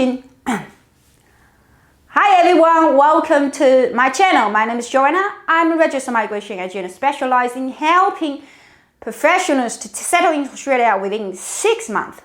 Hi everyone, welcome to my channel. My name is Joanna. I'm a registered migration agent specializing in helping professionals to settle in Australia within 6 months.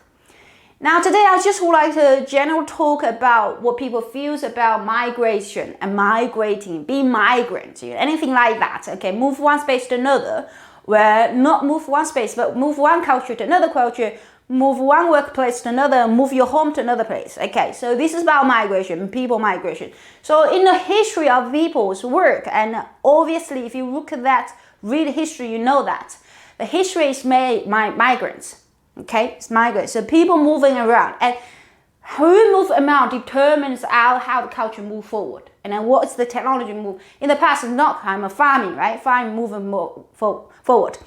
Now today I just would like to general talk about what people feel about migration and migrating, being migrant, anything like that. Okay, move one space to another, where not move one space, but move one culture to another culture, move one workplace to another, move your home to another place. Okay, so this is about migration, people migration. So in the history of people's work, and obviously if you look at that, read history, you know that the history is made by migrants. Okay, it's migrants. So people moving around, and who move around determines how the culture move forward. And then what's the technology move? In the past, it's not kind of farming, right? Farming moving more forward.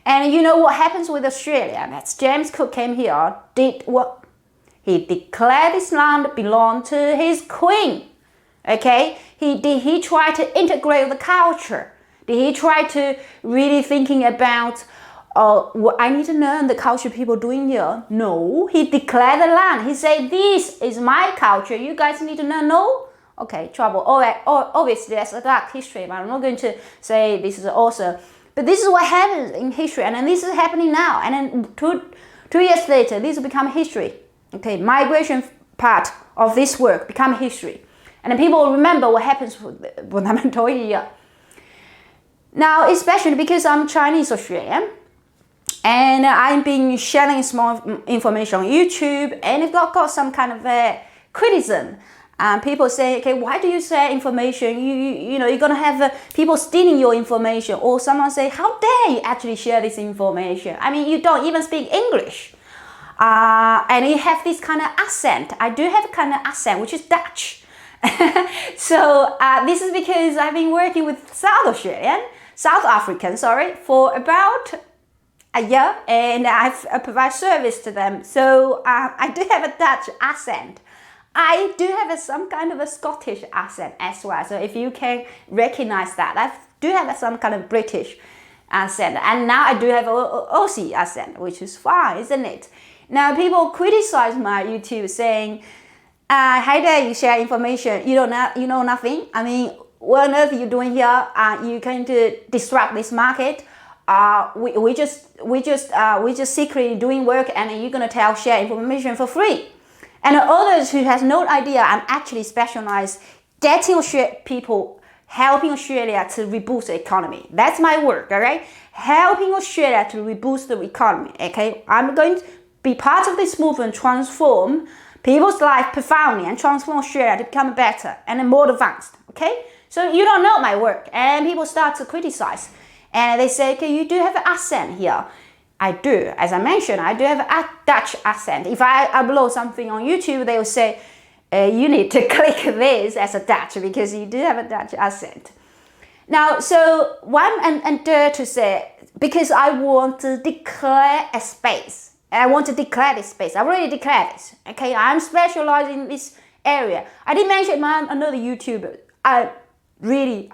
And you know what happens with Australia? That's James Cook came here, did what? He declared this land belonged to his queen. Okay? Did he try to integrate the culture? Did he try to really thinking about what I need to learn the culture people doing here? No, he declared the land. He said, this is my culture. You guys need to learn. No? Okay, trouble. All right. Obviously, that's a dark history, but I'm not going to say this is also. But this is what happens in history, and then this is happening now. And then two years later, this will become history. Okay, migration part of this work become history. And then people will remember what happens when I'm talking here. Now, especially because I'm Chinese Australian, and I've been sharing small information on YouTube, and it got some kind of criticism. People say, okay, why do you share information? You know, you're gonna have people stealing your information, or someone say, how dare you actually share this information? I mean, you don't even speak English, and you have this kind of accent. I do have a kind of accent, which is Dutch. So this is because I've been working with South African, for about a year, and I've provide service to them. So I do have a Dutch accent. I do have some kind of a Scottish accent as well. So if you can recognize that, I do have some kind of British accent. And now I do have an Aussie accent, which is fine, isn't it? Now people criticize my YouTube saying, how dare you share information? You know nothing. I mean, what on earth are you doing here? You're going to disrupt this market. We just secretly doing work, and you're gonna share information for free. And others who has no idea, I'm actually specialized getting people, helping Australia to reboost the economy. That's my work, all right? Helping Australia to reboost the economy, okay? I'm going to be part of this movement, transform people's life profoundly, and transform Australia to become better and more advanced, okay? So you don't know my work, and people start to criticize. And they say, okay, you do have an accent here. I do. As I mentioned, I do have a Dutch accent. If I upload something on YouTube, they will say, you need to click this as a Dutch because you do have a Dutch accent. Now, so one and dare to say, because I want to declare a space. I want to declare this space. I already declared this. Okay, I'm specialized in this area. I didn't mention another YouTuber. I'm in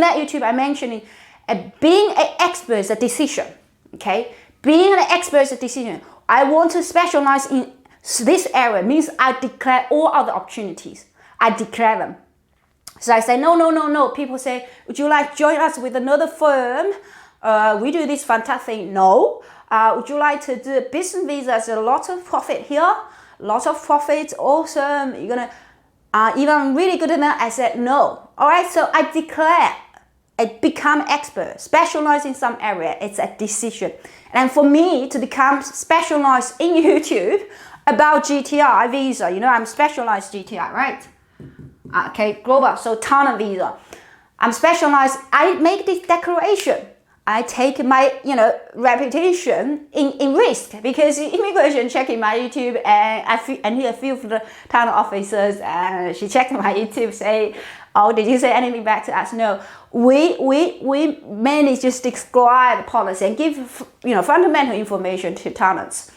that YouTube. I'm mentioning being an expert is a decision. Okay, being an expert is a decision. I want to specialize in this area means I declare all other opportunities. I declare them. So I say, no. People say, would you like to join us with another firm? We do this fantastic thing. No. Would you like to do a business visa? There's a lot of profit here. Lots of profit. Awesome. You're gonna even really good enough. I said no. All right. So I declare. I become expert, specialize in some area. It's a decision. And for me to become specialized in YouTube about GTI visa, I'm specialized GTI, right? Okay, global, so talent visa. I'm specialized. I make this declaration. I take my, reputation in risk, because immigration checking my YouTube, and hear a few of the talent officers, and she checked my YouTube, say, oh, did you say anything back to us? No, we mainly just describe the policy and give, fundamental information to talents.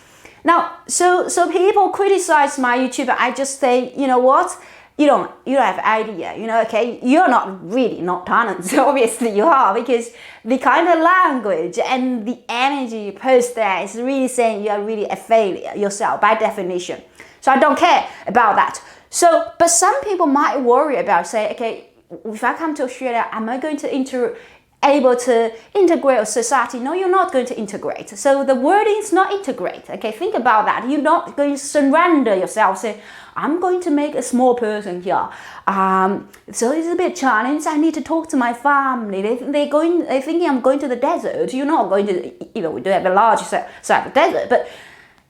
Now, so people criticize my YouTube. I just say, you know what? You don't have idea, okay? You're not talent. So obviously you are, because the kind of language and the energy you post there is really saying you are really a failure yourself by definition. So I don't care about that. So, but some people might worry about, say, okay, if I come to Australia, am I going to able to integrate a society? No, you're not going to integrate. So the wording is not integrate. Okay, think about that. You're not going to surrender yourself. Say, I'm going to make a small person here. So it's a bit challenge. I need to talk to my family. They're thinking I'm going to the desert. You're not going to. We do have a large side of desert, but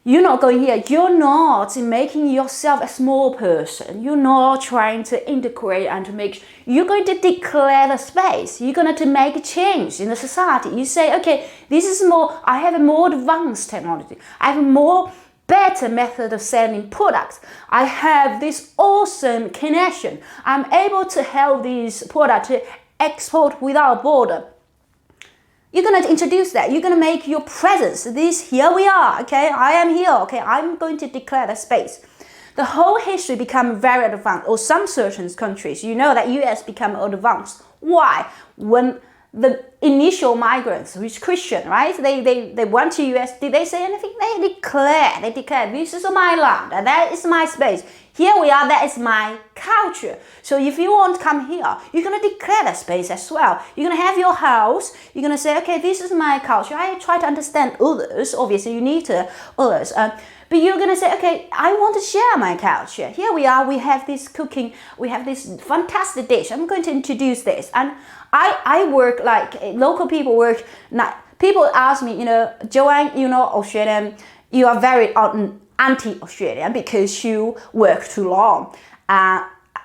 you're not going here. You're not making yourself a small person. You're not trying to integrate and to make. You're going to declare the space. You're going to make a change in the society. You say, okay, this is more. I have a more advanced technology. I have a more better method of selling products. I have this awesome connection. I'm able to help these products to export without border. You're going to introduce that. You're going to make your presence. Here we are, okay? I am here, okay? I'm going to declare the space. The whole history become very advanced, or some certain countries, you know that US become advanced. Why? When the initial migrants, who is Christian, right? They went to US, did they say anything? They declare, this is my land, and that is my space. Here we are, that is my culture. So if you want to come here, you're going to declare that space as well. You're going to have your house. You're going to say, okay, this is my culture. I try to understand others. Obviously, you need to others. But you're going to say, okay, I want to share my culture. Here we are. We have this cooking. We have this fantastic dish. I'm going to introduce this. And I work like local people work. People ask me, Joanne, Australian, you are very anti-Australian because you work too long.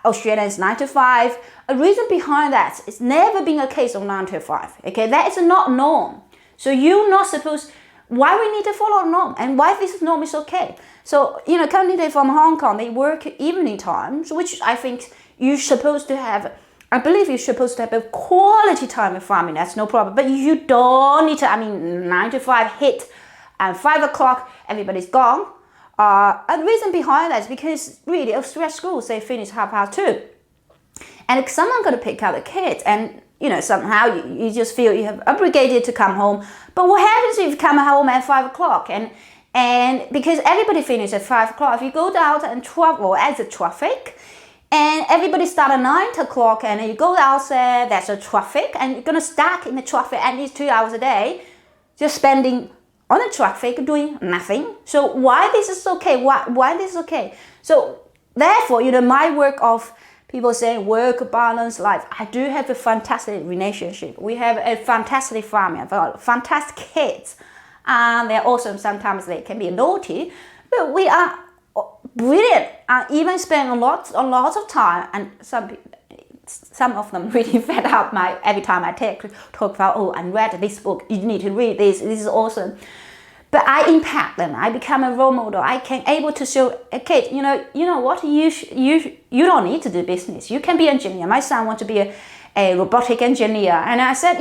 Australia is 9 to 5. A reason behind that, it's never been a case of 9 to 5. Okay, that is not norm. So you're not supposed. Why we need to follow norm and why this norm is okay. So candidate from Hong Kong, they work evening times, which I think you're supposed to have. I believe you're supposed to have a quality time with family. That's no problem. But you don't need to. 9 to 5 hit, and 5 o'clock everybody's gone. And the reason behind that is because really Australian schools, they finish 2:30. And someone got to pick up the kids, and somehow you just feel you have obligated to come home. But what happens if you come home at 5 o'clock? And because everybody finishes at 5 o'clock, if you go out and travel as a traffic, and everybody start at 9 o'clock, and you go outside, there's a traffic, and you're gonna stack in the traffic at least 2 hours a day, just spending on the traffic doing nothing. So why this is okay? Why this is okay? So therefore, my work of people saying work balance life. I do have a fantastic relationship. We have a fantastic family, fantastic kids, and they're awesome. Sometimes they can be naughty, but we are brilliant. Even spend a lot of time, and some of them really fed up every time I talk about, I read this book, you need to read this is awesome. But I impact them. I become a role model. I can able to show a kid, you know what, you don't need to do business. You can be an engineer. My son wants to be a robotic engineer, and I said,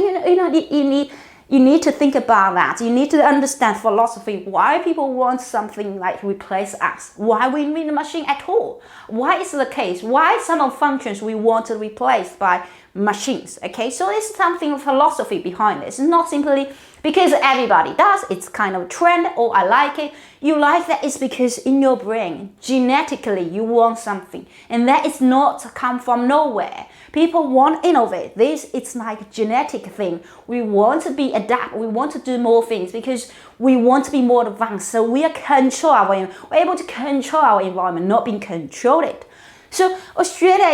you need to think about that. You need to understand philosophy. Why people want something like replace us? Why we need a machine at all? Why is the case? Why some of functions we want to replace by machines? Okay, so it's something of philosophy behind this. It's not simply because everybody does. It's kind of a trend. Oh, I like it. You like that is because in your brain, genetically, you want something, and that is not come from nowhere. People want to innovate. It's like a genetic thing. We want to be adapt. We want to do more things because we want to be more advanced. So we are we're able to control our environment, not being controlled. So Australia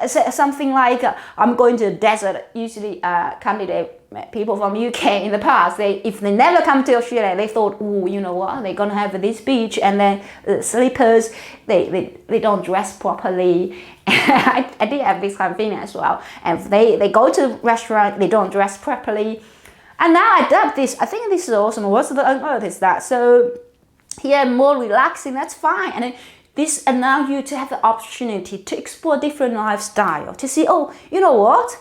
is something like I'm going to the desert. Usually, candidate people from UK in the past, if they never come to Australia, they thought, oh, you know what? They're gonna have this beach and then slippers. They don't dress properly. I did have this kind of feeling as well. And they go to the restaurant, they don't dress properly. And now I adapt this. I think this is awesome. What's the unearth is that? So here more relaxing. That's fine. And this allows you to have the opportunity to explore different lifestyle, to see, oh, you know what,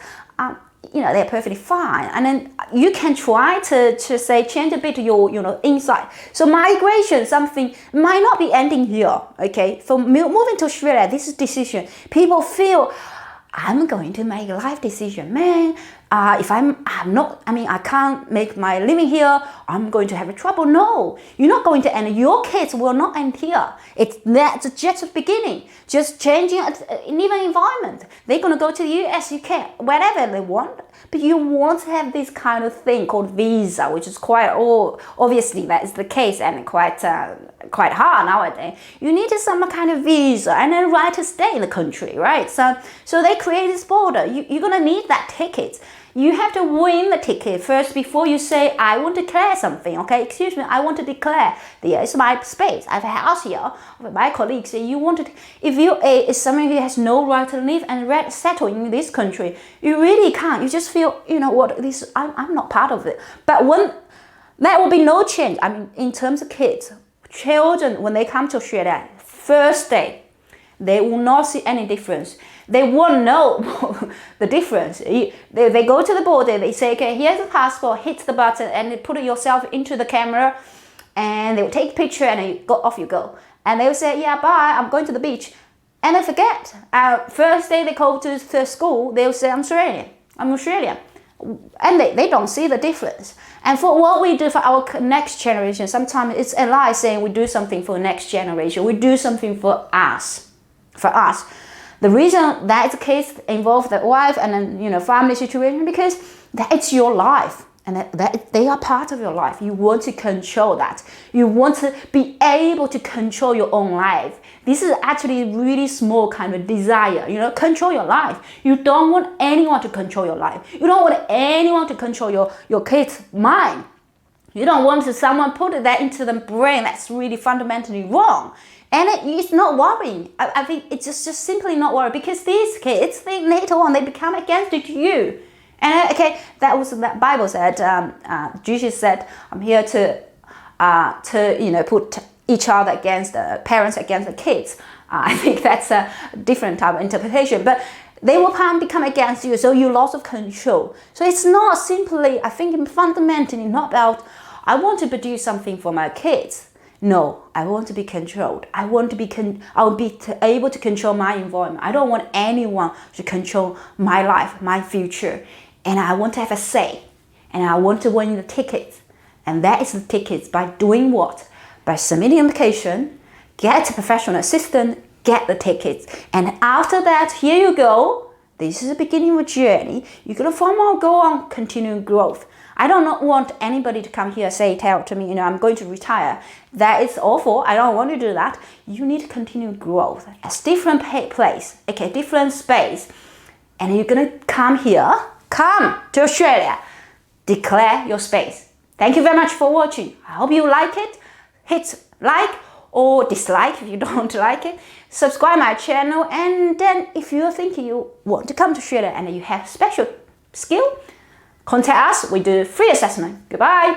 they're perfectly fine, and then you can try to say change a bit your inside. So migration, something might not be ending here. Okay, for moving to Australia, this is decision. People feel I'm going to make a life decision, man. if I'm not, I mean, I can't make my living here, I'm going to have trouble. No, you're not going to end. Your kids will not end here. That's just the beginning. Just changing an even environment. They're going to go to the US, UK, wherever they want. But you want to have this kind of thing called visa, which is quite, obviously that is the case and quite hard nowadays. You need some kind of visa and a right to stay in the country, right? So they create this border. You're going to need that ticket. You have to win the ticket first before you say, I want to declare something, okay? Excuse me, I want to declare, there's my space. I have a house here. My colleagues say, if you is someone who has no right to live and settle in this country, you really can't. You just feel, you know what, I'm not part of it. But there will be no change. I mean, in terms of kids, children, when they come to Australia, first day, they will not see any difference. They won't know the difference. They go to the border, they say, okay, here's the passport, hit the button and put yourself into the camera and they will take a picture and off you go. And they will say, yeah, bye, I'm going to the beach. And they forget. First day they go to school, they will say, I'm Australian. And they don't see the difference. And for what we do for our next generation, sometimes it's a lie saying we do something for the next generation. We do something for us. The reason that's the case involves the wife and then, family situation, because it's your life and that they are part of your life. You want to control that. You want to be able to control your own life. This is actually a really small kind of desire, control your life. You don't want anyone to control your life. You don't want anyone to control your kids' mind. You don't want someone put that into the brain. That's really fundamentally wrong. And it's not worrying. I think it's just simply not worrying, because these kids, later on, they become against you. And okay, that Bible said, Jesus said, I'm here to put each other against the parents against the kids. I think that's a different type of interpretation. But they will become against you, so you loss of control. So it's not simply, I think fundamentally not about, I want to produce something for my kids. No, I want to be controlled. I'll be able to control my environment. I don't want anyone to control my life, my future. And I want to have a say. And I want to win the tickets. And that is the tickets by doing what? By submitting application, get a professional assistant, get the tickets. And after that, here you go. This is the beginning of a journey. You're going to go on continuing growth. I don't want anybody to come here and tell to me, I'm going to retire. That is awful. I don't want to do that. You need to continue growth. It's different place, okay, different space. And you're going to come to Australia, declare your space. Thank you very much for watching. I hope you like it. Hit like or dislike if you don't like it. Subscribe my channel. And then if you're thinking you want to come to Australia and you have special skill, contact us. We do free assessment. Goodbye.